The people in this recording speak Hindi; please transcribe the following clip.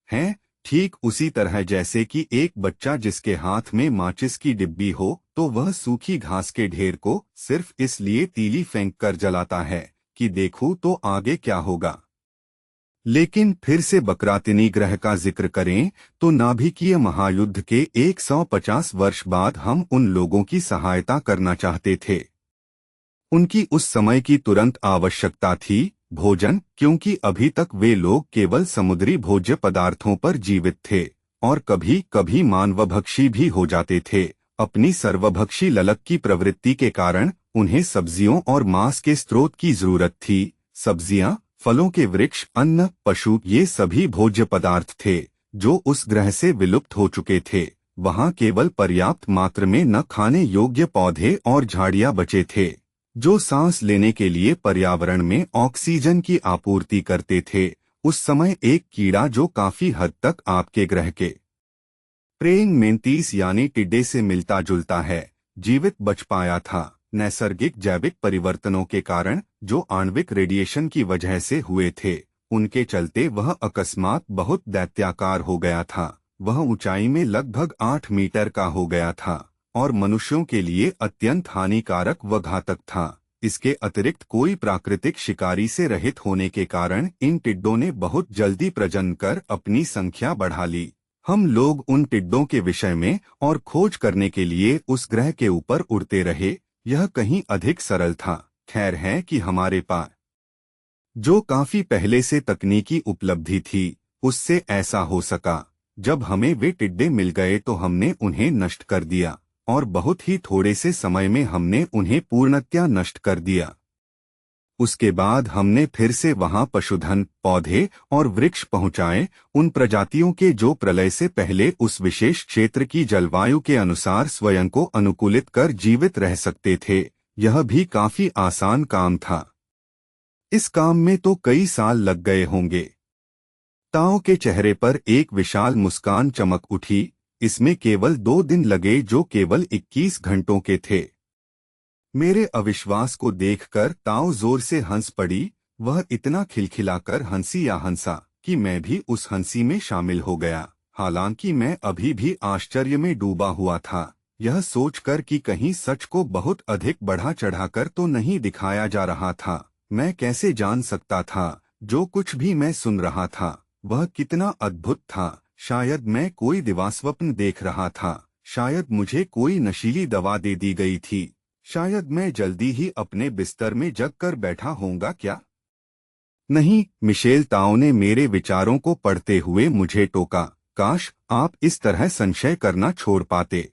हैं, ठीक उसी तरह जैसे कि एक बच्चा जिसके हाथ में माचिस की डिब्बी हो तो वह सूखी घास के ढेर को सिर्फ इसलिए तीली फेंक कर जलाता है कि देखूं तो आगे क्या होगा। लेकिन फिर से बकरातिनी ग्रह का जिक्र करें तो नाभिकीय महायुद्ध के 150 वर्ष बाद हम उन लोगों की सहायता करना चाहते थे। उनकी उस समय की तुरंत आवश्यकता थी भोजन, क्योंकि अभी तक वे लोग केवल समुद्री भोज्य पदार्थों पर जीवित थे और कभी कभी मानवभक्षी भी हो जाते थे। अपनी सर्वभक्षी ललक की प्रवृत्ति के कारण उन्हें सब्जियों और मांस के स्रोत की जरूरत थी। सब्जियां, फलों के वृक्ष, अन्न, पशु, ये सभी भोज्य पदार्थ थे जो उस ग्रह से विलुप्त हो चुके थे। वहां केवल पर्याप्त मात्रा में न खाने योग्य पौधे और झाड़ियां बचे थे जो सांस लेने के लिए पर्यावरण में ऑक्सीजन की आपूर्ति करते थे। उस समय एक कीड़ा जो काफी हद तक आपके ग्रह के प्रेइंग मेंतीस यानी टिड्डे से मिलता जुलता है, जीवित बच पाया था। नैसर्गिक जैविक परिवर्तनों के कारण जो आणविक रेडिएशन की वजह से हुए थे, उनके चलते वह अकस्मात बहुत दैत्याकार हो गया था। वह ऊंचाई में लगभग 8 मीटर का हो गया था और मनुष्यों के लिए अत्यंत हानिकारक व घातक था। इसके अतिरिक्त कोई प्राकृतिक शिकारी से रहित होने के कारण इन टिड्डों ने बहुत जल्दी प्रजनन कर अपनी संख्या बढ़ा ली। हम लोग उन टिड्डों के विषय में और खोज करने के लिए उस ग्रह के ऊपर उड़ते रहे। यह कहीं अधिक सरल था। खैर है कि हमारे पास जो काफी पहले से तकनीकी उपलब्धि थी, उससे ऐसा हो सका। जब हमें वे टिड्डे मिल गए तो हमने उन्हें नष्ट कर दिया और बहुत ही थोड़े से समय में हमने उन्हें पूर्णतया नष्ट कर दिया। उसके बाद हमने फिर से वहां पशुधन, पौधे और वृक्ष पहुंचाए, उन प्रजातियों के जो प्रलय से पहले उस विशेष क्षेत्र की जलवायु के अनुसार स्वयं को अनुकूलित कर जीवित रह सकते थे। यह भी काफी आसान काम था। इस काम में तो कई साल लग गए होंगे। ताओ के चेहरे पर एक विशाल मुस्कान चमक उठी। इसमें केवल 2 दिन लगे जो केवल 21 घंटों के थे। मेरे अविश्वास को देखकर ताओ जोर से हंस पड़ी। वह इतना खिलखिलाकर हंसी या हंसा कि मैं भी उस हंसी में शामिल हो गया। हालांकि मैं अभी भी आश्चर्य में डूबा हुआ था, यह सोचकर कि कहीं सच को बहुत अधिक बढ़ा चढ़ाकर तो नहीं दिखाया जा रहा था। मैं कैसे जान सकता था जो कुछ भी मैं सुन रहा था वह कितना अद्भुत था। शायद मैं कोई दिवास्वप्न देख रहा था, शायद मुझे कोई नशीली दवा दे दी गई थी, शायद मैं जल्दी ही अपने बिस्तर में जग कर बैठा होऊंगा क्या? नहीं, मिशेल ताओ ने मेरे विचारों को पढ़ते हुए मुझे टोका। काश आप इस तरह संशय करना छोड़ पाते।